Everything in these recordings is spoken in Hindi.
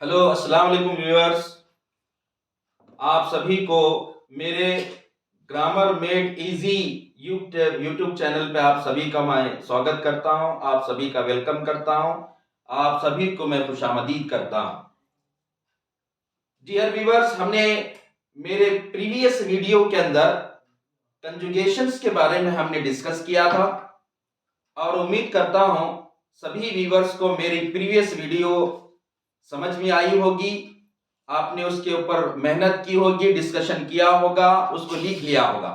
हेलो अस्सलाम वालेकुम व्यूअर्स। आप सभी को मेरे grammar made easy YouTube channel पे आप सभी का मैं स्वागत करता हूं। आप सभी का वेलकम करता हूं। आप सभी को मैं खुशामदीद करता हूं। डियर व्यूअर्स, हमने मेरे प्रीवियस वीडियो के अंदर कंजुगेशंस के बारे में हमने डिस्कस किया था और उम्मीद करता हूं सभी व्यूअर्स को मेरी प्रीवियस वीडियो समझ में आई होगी। आपने उसके ऊपर मेहनत की होगी, डिस्कशन किया होगा, उसको लिख लिया होगा।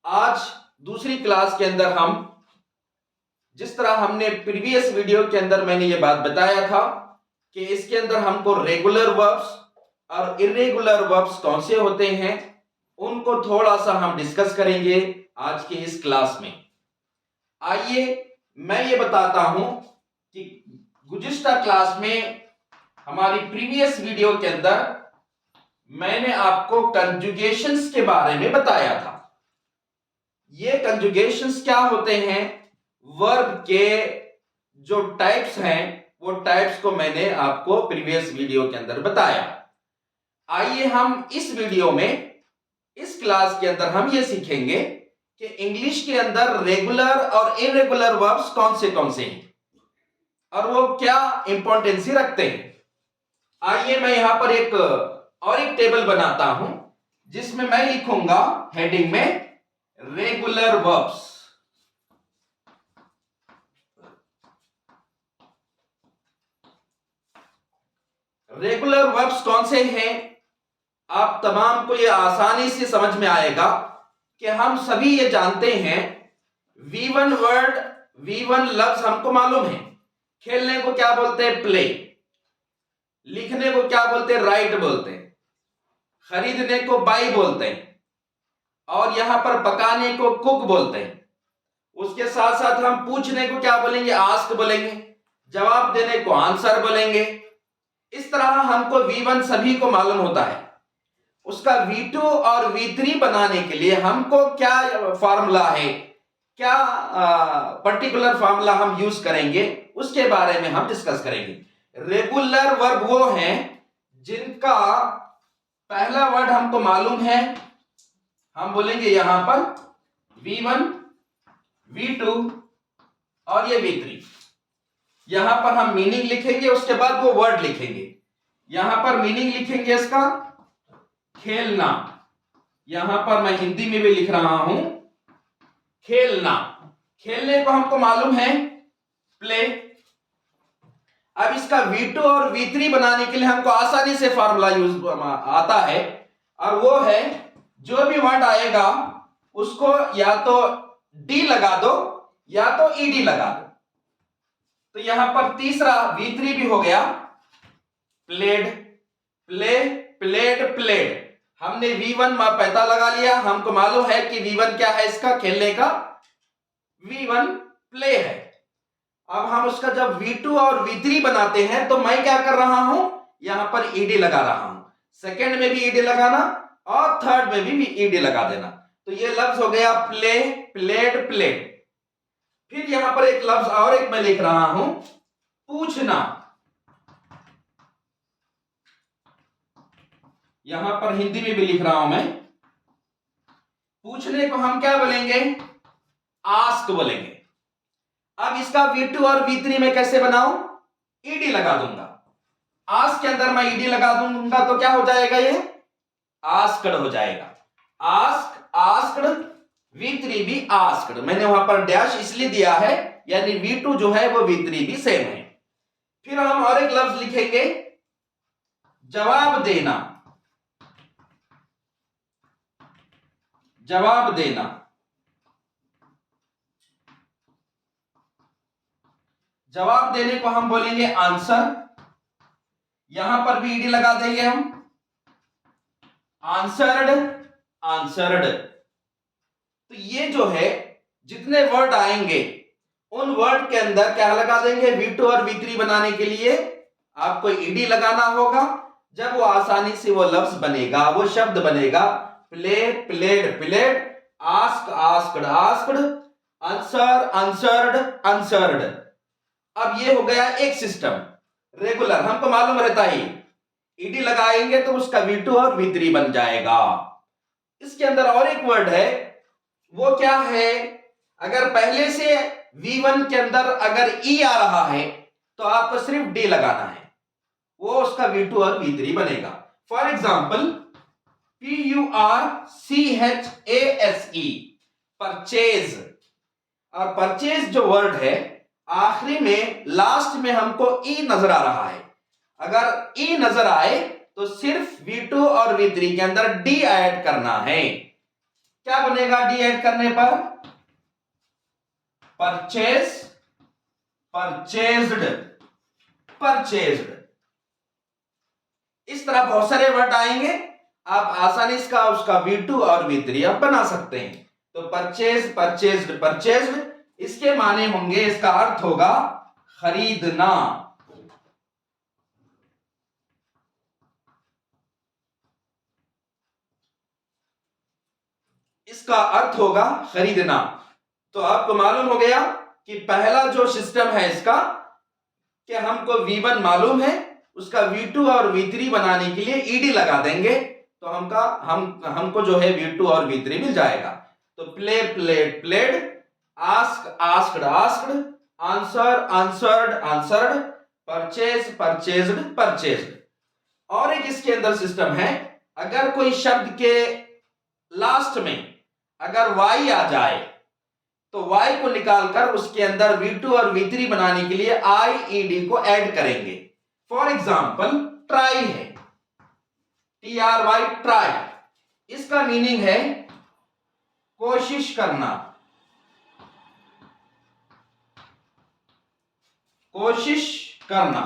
आज दूसरी क्लास के अंदर हम जिस तरह हमने प्रीवियस वीडियो के अंदर मैंने ये बात बताया था कि इसके अंदर हमको रेगुलर वर्ब्स और इरेगुलर वर्ब्स कौन से होते हैं उनको थोड़ा सा हम डिस्कस करेंगे आज की इस क्लास में। आइए मैं ये बताता हूं कि गुज़िश्ता क्लास में हमारी प्रीवियस वीडियो के अंदर मैंने आपको कंजुगेशंस के बारे में बताया था। ये कंजुगेशंस क्या होते हैं, वर्ब के जो टाइप्स हैं वो टाइप्स को मैंने आपको प्रीवियस वीडियो के अंदर बताया। आइए हम इस वीडियो में इस क्लास के अंदर हम ये सीखेंगे कि इंग्लिश के अंदर रेगुलर और इरेगुलर वर्ब्स कौन से हैं और वो क्या इंपॉर्टेंसी रखते हैं। आइए मैं यहां पर एक टेबल बनाता हूं जिसमें मैं लिखूंगा हेडिंग में रेगुलर वर्ब्स। रेगुलर वर्ब्स कौन से हैं, आप तमाम को ये आसानी से समझ में आएगा कि हम सभी ये जानते हैं V1 वर्ड, V1 लफ्ज हमको मालूम है। खेलने को क्या बोलते हैं, प्ले। लिखने को क्या बोलते हैं, राइट बोलते हैं। खरीदने को बाई बोलते हैं और यहां पर पकाने को कुक बोलते हैं। उसके साथ साथ हम पूछने को क्या बोलेंगे, आस्क बोलेंगे। जवाब देने को आंसर बोलेंगे। इस तरह हमको V1 सभी को मालूम होता है। उसका V2 और V3 बनाने के लिए हमको क्या फार्मूला है, क्या पर्टिकुलर फार्मूला हम यूज करेंगे, उसके बारे में हम डिस्कस करेंगे। रेगुलर वर्ब वो हैं जिनका पहला वर्ड हमको मालूम है। हम बोलेंगे यहां पर V1, V2 और ये V3। यहां पर हम मीनिंग लिखेंगे, उसके बाद वो वर्ड लिखेंगे। यहां पर मीनिंग लिखेंगे इसका खेलना। यहां पर मैं हिंदी में भी लिख रहा हूं खेलना। खेलने को हमको मालूम है प्ले। अब इसका V2 और V3 बनाने के लिए हमको आसानी से फार्मूला यूज आता है और वो है जो भी वर्ड आएगा उसको या तो डी लगा दो या तो ईडी लगा दो। तो यहां पर तीसरा V3 भी हो गया प्लेड। Play, played, played. हमने V1 पता लगा लिया, हमको मालूम है कि V1 क्या है, इसका खेलने का V1 प्ले है। अब हम उसका जब V2 और V3 बनाते हैं तो मैं क्या कर रहा हूं, यहां पर ईडी लगा रहा हूं। सेकंड में भी ईडी लगाना और थर्ड में भी ईडी लगा देना। तो ये लफ्ज हो गया प्ले, प्लेड, प्लेड। फिर यहां पर एक लफ्ज और एक मैं लिख रहा हूं पूछना। यहां पर हिंदी में भी लिख रहा हूं मैं। पूछने को हम क्या बोलेंगे, आस्क बोलेंगे। अब इसका V2 और V3 में कैसे बनाऊं, ईडी लगा दूंगा। आस्क के अंदर मैं ईडी लगा दूंगा तो क्या हो जाएगा, ये आस्क्ड हो जाएगा। आस्क, आस्क्ड, V3 भी आस्क्ड। मैंने वहां पर डैश इसलिए दिया है, यानी V2 जो है वो V3 भी सेम है। फिर हम और एक लफ्ज लिखेंगे जवाब देना। जवाब देना। जवाब देने को हम बोलेंगे आंसर। यहां पर भी ईडी लगा देंगे हम, आंसर्ड, आंसर्ड। तो ये जो है जितने वर्ड आएंगे उन वर्ड के अंदर क्या लगा देंगे, V2 और V3 बनाने के लिए आपको ईडी लगाना होगा। जब वो आसानी से वो लफ्ज बनेगा, वो शब्द बनेगा play, played, played, ask, asked, asked, answer, answered, answered. अब ये हो गया एक सिस्टम। रेगुलर हमको मालूम रहता ही, ईडी लगाएंगे तो उसका V2 और V3 बन जाएगा। इसके अंदर और एक वर्ड है, वो क्या है, अगर पहले से V1 के अंदर अगर ई आ रहा है तो आपको सिर्फ डी लगाना है, वो उसका V2 और V3 बनेगा। For example PURCHASE, purchase. और परचेज जो वर्ड है आखिरी में लास्ट में हमको ई नजर आ रहा है, अगर ई नजर आए तो सिर्फ V2 और V3 के अंदर डी ऐड करना है। क्या बनेगा डी ऐड करने पर? Purchase, purchased, purchased. इस तरह बहुत सारे वर्ड आएंगे, आप आसानी से उसका V2 और V3 आप बना सकते हैं। तो परचेज, परचेज्ड, परचेज्ड, इसके माने होंगे, इसका अर्थ होगा खरीदना। इसका अर्थ होगा खरीदना। तो आपको मालूम हो गया कि पहला जो सिस्टम है इसका, कि हमको V1 मालूम है, उसका V2 और V3 बनाने के लिए ईडी लगा देंगे तो हमको जो है V2 और V3 मिल जाएगा। तो play, played, played, ask, asked, asked, answer, answered, answered, purchase, purchased, purchased. और एक इसके अंदर सिस्टम है, अगर कोई शब्द के लास्ट में अगर वाई आ जाए तो वाई को निकालकर उसके अंदर V2 और V3 बनाने के लिए IED को ऐड करेंगे। फॉर एग्जाम्पल ट्राई है, TRY, ट्राई, इसका मीनिंग है कोशिश करना, कोशिश करना।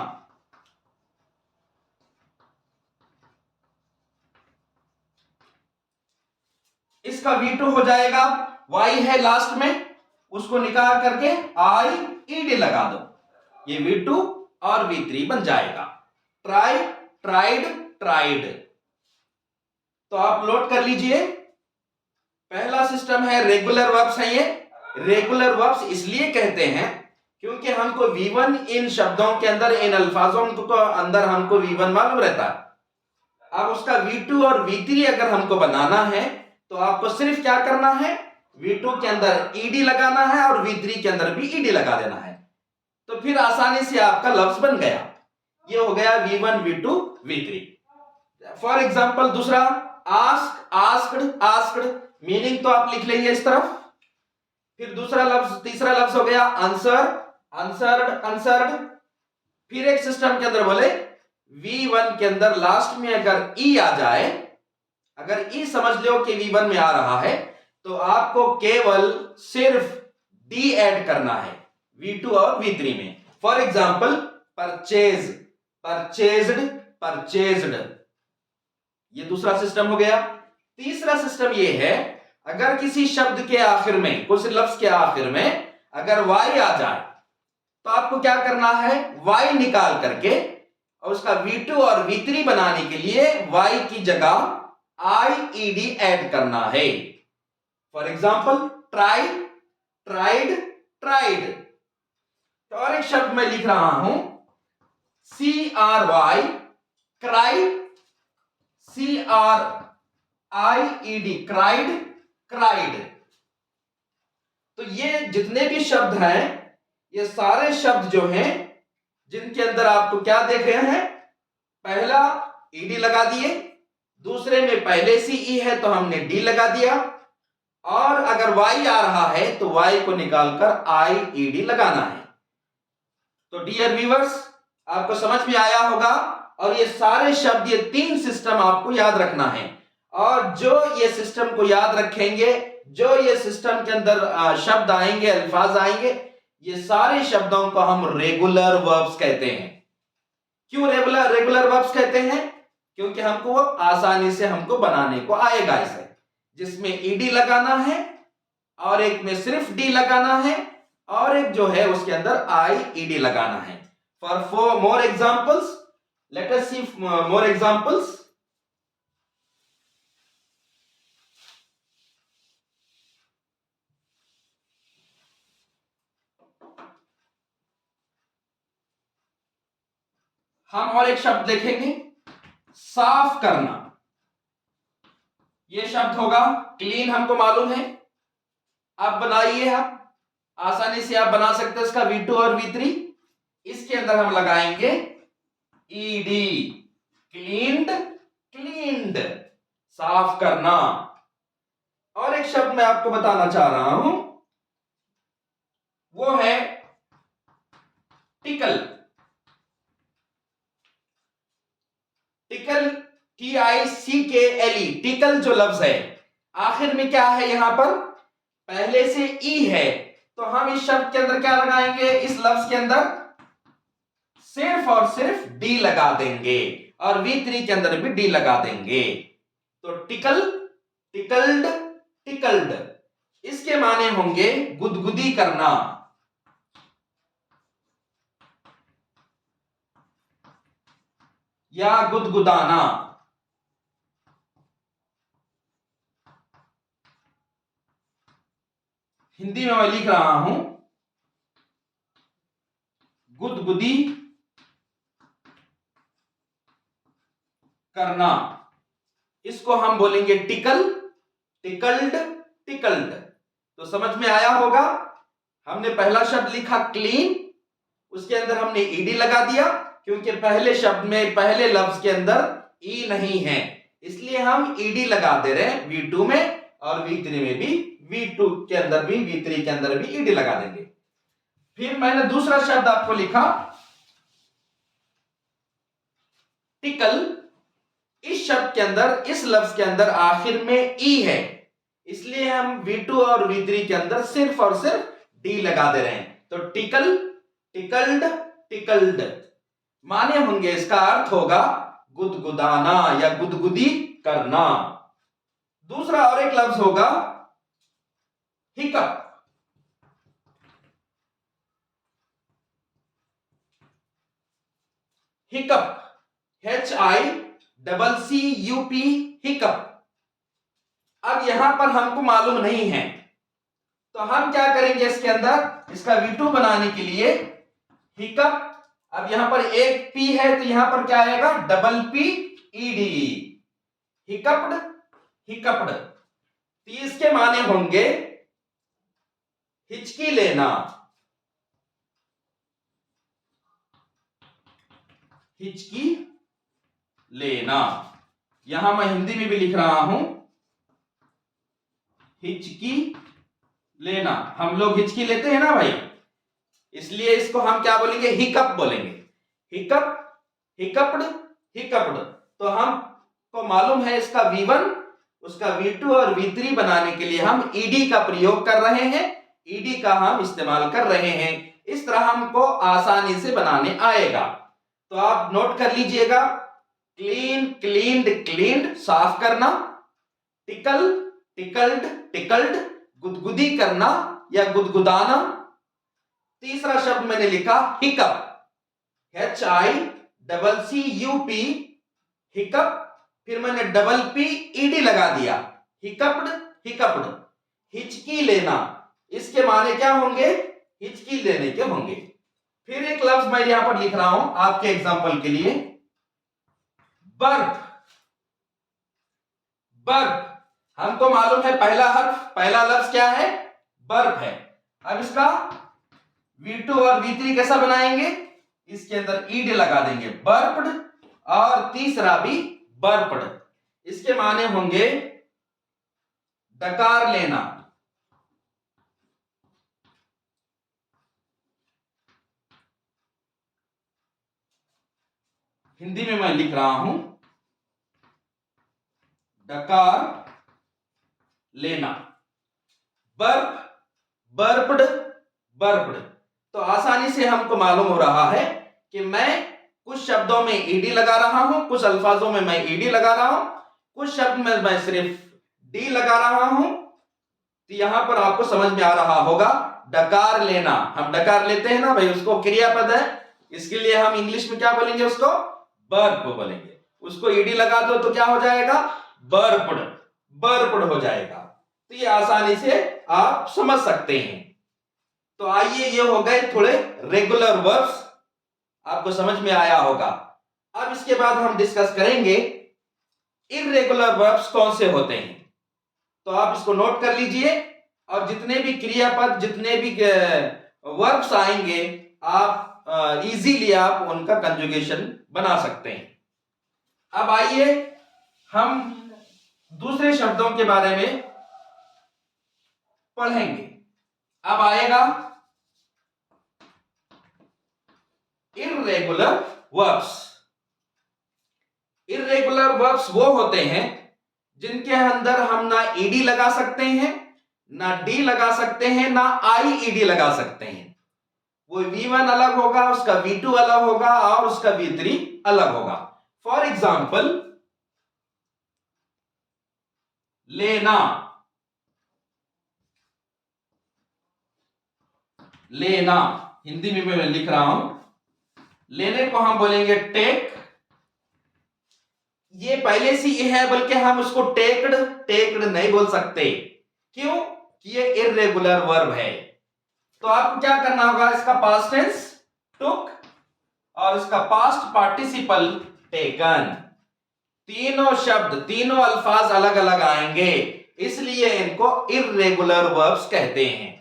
इसका V2 हो जाएगा, Y है लास्ट में, उसको निकाल करके IED लगा दो, ये V2 और V3 बन जाएगा। Try, tried, tried. तो आप नोट कर लीजिए, पहला सिस्टम है रेगुलर वर्ब्स है। ये रेगुलर वर्ब्स इसलिए कहते हैं क्योंकि हमको V1 इन शब्दों के अंदर, इन अल्फाजों को अंदर हमको V1 मालूम रहता है। अब उसका V2 और V3 अगर हमको बनाना है तो आपको सिर्फ क्या करना है, V2 के अंदर ईडी लगाना है और V3 के अंदर भी ईडी लगा देना है, तो फिर आसानी से आपका लफ्ज बन गया। ये हो गया V1, V2, V3। For example दूसरा, आस्क, आस्क्ड, आस्क्ड, मीनिंग तो आप लिख लेंगे इस तरफ। फिर दूसरा लफ्ज, तीसरा लफ्ज हो गया आंसर, आंसर्ड, आंसर्ड। फिर एक सिस्टम के अंदर बोले V1 के अंदर लास्ट में अगर ई आ जाए, अगर ई समझ लो कि V1 में आ रहा है तो आपको केवल सिर्फ डी ऐड करना है V2 और V3 में। For example purchase, purchased, purchased, ये दूसरा सिस्टम हो गया। तीसरा सिस्टम ये है, अगर किसी शब्द के आखिर में, कुछ लफ्ज के आखिर में अगर वाई आ जाए तो आपको क्या करना है, वाई निकाल करके और उसका V2 और V3 बनाने के लिए वाई की जगह IED ऐड करना है। For example try, tried, tried. तो और एक शब्द मैं लिख रहा हूं, CRY, cry, CRIED, cried, cried. तो ये जितने भी शब्द हैं, ये सारे शब्द जो हैं जिनके अंदर आपको क्या देख रहे हैं, पहला ईडी लगा दिए, दूसरे में पहले से ई है तो हमने डी लगा दिया, और अगर वाई आ रहा है तो वाई को निकालकर IED लगाना है। तो डियर व्यूअर्स, आपको समझ में आया होगा, और ये सारे शब्द, ये 3 सिस्टम आपको याद रखना है। और जो ये सिस्टम को याद रखेंगे, जो ये सिस्टम के अंदर शब्द आएंगे, अल्फाज आएंगे, ये सारे शब्दों को हम रेगुलर वर्ब्स कहते हैं। क्यों रेगुलर वर्ब्स कहते हैं? क्योंकि हमको वो आसानी से हमको बनाने को आएगा इसे, जिसमें ईडी लगाना है और एक में सिर्फ डी लगाना है और एक जो है उसके अंदर IED लगाना है। For more examples, let us see more examples. हम और एक शब्द देखेंगे, साफ करना। यह शब्द होगा क्लीन, हमको मालूम है। आप बनाइए, आप आसानी से आप बना सकते हैं इसका V2 और V3। इसके अंदर हम लगाएंगे ईडी, क्लीन्ड, क्लीन्ड, साफ करना। और एक शब्द मैं आपको बताना चाह रहा हूं, वो है टिकल। टिकल, TICKLE, टिकल जो लफ्ज है, आखिर में क्या है, यहां पर पहले से ई है, तो हम इस शब्द के अंदर क्या लगाएंगे, इस लफ्ज के अंदर सिर्फ और सिर्फ डी लगा देंगे, और V3 के अंदर भी डी लगा देंगे। तो टिकल, टिकल्ड, टिकल्ड, इसके माने होंगे गुदगुदी करना, या गुदगुदाना। हिंदी में मैं लिख रहा हूं गुदगुदी करना, इसको हम बोलेंगे टिकल, टिकल्ड, टिकल्ड। तो समझ में आया होगा, हमने पहला शब्द लिखा क्लीन, उसके अंदर हमने ईडी लगा दिया, क्योंकि पहले शब्द में, पहले लफ्ज के अंदर ई नहीं है, इसलिए हम ईडी लगा दे रहे हैं V2 में, और V3 में भी, V2 के अंदर भी, V3 के अंदर भी ईडी लगा देंगे। फिर मैंने दूसरा शब्द आपको लिखा टिकल। इस शब्द के अंदर, इस लफ्ज के अंदर आखिर में ई है, इसलिए हम V2 और V3 के अंदर सिर्फ और सिर्फ डी लगा दे रहे हैं। तो टिकल, टिकल्ड, टिकल्ड, माने होंगे, इसका अर्थ होगा गुदगुदाना या गुदगुदी करना। दूसरा और एक लफ्ज होगा हिकअप। Hiccup, HICCUP, hiccup. अब यहां पर हमको मालूम नहीं है, तो हम क्या करेंगे, इसके अंदर इसका V2 बनाने के लिए हिकअप, अब यहां पर एक P है, तो यहां पर क्या आएगा, डबल PED, हिकअप्ड, हिकअप्ड। तो इसके माने होंगे हिचकी लेना, हिचकी लेना। यहां मैं हिंदी में भी लिख रहा हूं हिचकी लेना। हम लोग हिचकी लेते हैं ना भाई, इसलिए इसको हम क्या बोलेंगे, हिकअप बोलेंगे। हिकअप, हिकअप्ड, हिकअप्ड। तो हमको मालूम है इसका V1, उसका V2 और V3 बनाने के लिए हम ईडी का प्रयोग कर रहे हैं, ईडी का हम इस्तेमाल कर रहे हैं। इस तरह हमको आसानी से बनाने आएगा। तो आप नोट कर लीजिएगा, क्लीन, क्लीन्ड, क्लीन्ड, साफ करना, टिकल, टिकल्ड, टिकल्ड, गुदगुदी करना या गुदगुदाना। तीसरा शब्द मैंने लिखा हिकअप, HICCUP, हिकअप। फिर मैंने डबल PED लगा दिया, हिकअप्ड, हिकअप्ड। हिचकी लेना, इसके माने क्या होंगे, हिचकी लेने के होंगे। फिर एक लफ्ज मैं यहां पर लिख रहा हूं आपके एग्जांपल के लिए, बर्फ। बर्फ, हमको मालूम है पहला हर्फ, पहला लफ्ज क्या है, बर्फ है। अब इसका V2 और V3 कैसा बनाएंगे, इसके अंदर ईड लगा देंगे, बर्प्ड, और तीसरा भी बर्प्ड। इसके माने होंगे डकार लेना, हिंदी में मैं लिख रहा हूं डकार लेना, बर्फ, बर्प्ड, बर्प्ड। तो आसानी से हमको मालूम हो रहा है कि मैं कुछ शब्दों में ईडी लगा रहा हूं, कुछ अल्फाजों में मैं ईडी लगा रहा हूं, कुछ शब्द में मैं सिर्फ डी लगा रहा हूं। तो यहां पर आपको समझ में आ रहा होगा, डकार लेना, हम डकार लेते हैं ना भाई, उसको क्रियापद है, इसके लिए हम इंग्लिश में क्या बोलेंगे, उसको बर्प बोलेंगे। उसको ईडी लगा दो तो क्या हो जाएगा, बर्प्ड, बर्प्ड हो जाएगा। तो ये आसानी से आप समझ सकते हैं। तो आइए, ये हो गए थोड़े रेगुलर वर्ब्स, आपको समझ में आया होगा। अब इसके बाद हम डिस्कस करेंगे इर्रेगुलर वर्ब्स कौन से होते हैं। तो आप इसको नोट कर लीजिए, और जितने भी क्रियापद, जितने भी वर्ब्स आएंगे, आप इजीली आप उनका कंजुगेशन बना सकते हैं। अब आइए हम दूसरे शब्दों के बारे में पढ़ेंगे। अब आएगा इर्रेगुलर वर्ब्स। इर्रेगुलर वर्ब्स वो होते हैं जिनके अंदर हम ना ईडी लगा सकते हैं, ना डी लगा सकते हैं, ना आईईडी लगा सकते हैं। वो V1 अलग होगा, उसका V2 अलग होगा और उसका V3 अलग होगा। फॉर एग्जाम्पल, लेना, लेना हिंदी में मैं लिख रहा हूं, लेने को हम बोलेंगे टेक। ये पहले से ही है, बल्कि हम उसको टेक्ड टेक्ड नहीं बोल सकते। क्यों? कि ये इर्रेगुलर वर्ब है। तो आपको क्या करना होगा, इसका पास्ट टेंस टुक और इसका पास्ट पार्टिसिपल टेकन। तीनों शब्द, तीनों अल्फाज अलग अलग आएंगे, इसलिए इनको इर्रेगुलर वर्ब्स कहते हैं।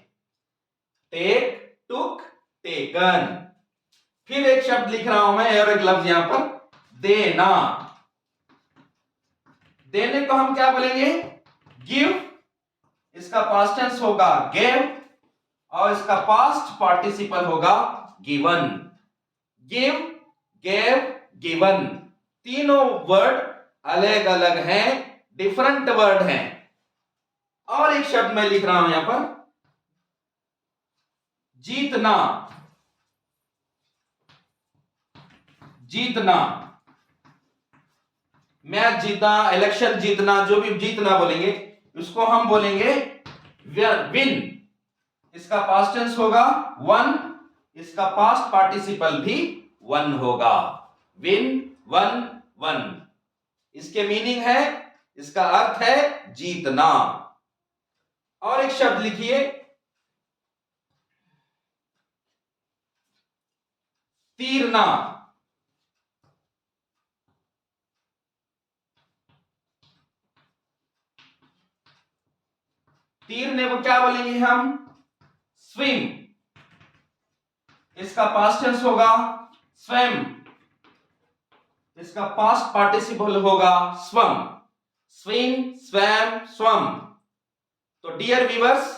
टेक, टुक, टेकन। फिर एक शब्द लिख रहा हूं मैं, और एक लफ्ज यहां पर, देना। देने को हम क्या बोलेंगे, गिव। इसका पास्ट टेंस होगा गेव और इसका पास्ट पार्टिसिपल होगा गिवन। गिव, गेव, गिवन, तीनों वर्ड अलग अलग हैं, डिफरेंट वर्ड हैं। और एक शब्द मैं लिख रहा हूं यहां पर, जीतना। जीतना, मैच जीतना, इलेक्शन जीतना, जो भी जीतना बोलेंगे उसको हम बोलेंगे विन। इसका पास्ट टेंस होगा वन, इसका पास्ट पार्टिसिपल भी वन होगा। Win, one, one. इसके मीनिंग है, इसका अर्थ है जीतना। और एक शब्द लिखिए, तीरना। तीरने को क्या बोलेंगे हम, स्विम। इसका पास्ट टेंस होगा स्विम, इसका पास्ट पार्टिसिपल होगा स्वम। Swim, swum, स्वम। तो डियर व्यूअर्स,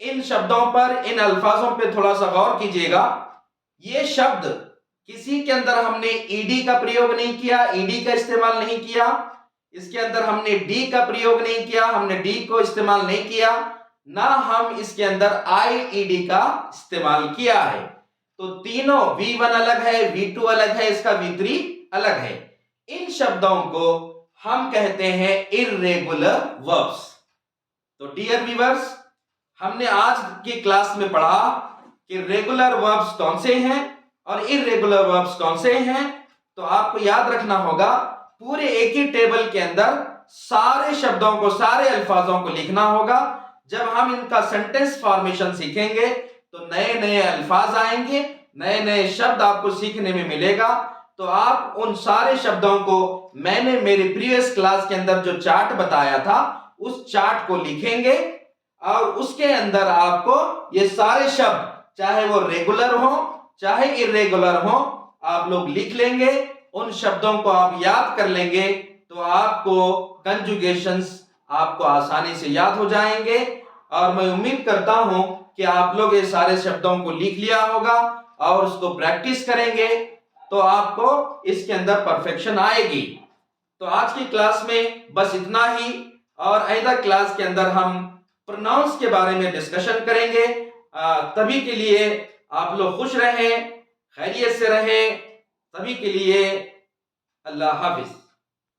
इन शब्दों पर, इन अल्फाजों पे थोड़ा सा गौर कीजिएगा। ये शब्द किसी के अंदर हमने ईडी का प्रयोग नहीं किया, ईडी का इस्तेमाल नहीं किया। इसके अंदर हमने डी का प्रयोग नहीं किया, हमने डी को इस्तेमाल नहीं किया, ना हम इसके अंदर आईईडी का इस्तेमाल किया है। तो तीनों, V1 अलग है, V2 अलग है, इसका V3 अलग है। इन शब्दों को हम कहते हैं इर्रेगुलर वर्ब्स। तो डियर व्यूअर्स, हमने आज की क्लास में पढ़ा कि रेगुलर वर्ब्स कौन से हैं और इर्रेगुलर वर्ब्स कौन से हैं। तो आपको याद रखना होगा, पूरे एक ही टेबल के अंदर सारे शब्दों को, सारे अल्फाजों को लिखना होगा। जब हम इनका सेंटेंस फॉर्मेशन सीखेंगे तो नए नए अल्फाज आएंगे, नए नए शब्द आपको सीखने में मिलेगा। तो आप उन सारे शब्दों को, मैंने मेरे प्रीवियस क्लास के अंदर जो चार्ट बताया था, उस चार्ट को लिखेंगे और उसके अंदर आपको ये सारे शब्द, चाहे वो रेगुलर हो चाहे इर्रेगुलर हो, आप लोग लिख लेंगे। उन शब्दों को आप याद कर लेंगे तो आपको कंजुगेशंस आपको आसानी से याद हो जाएंगे। और मैं उम्मीद करता हूं कि आप लोग ये सारे शब्दों को लिख लिया होगा और उसको प्रैक्टिस करेंगे तो आपको इसके अंदर परफेक्शन आएगी। तो आज की क्लास में बस इतना ही, और अगला क्लास के अंदर हम प्रोनाउंस के बारे में डिस्कशन करेंगे। तभी के लिए आप लोग खुश रहें, खैरियत से रहें। सभी के लिए अल्लाह हाफिज।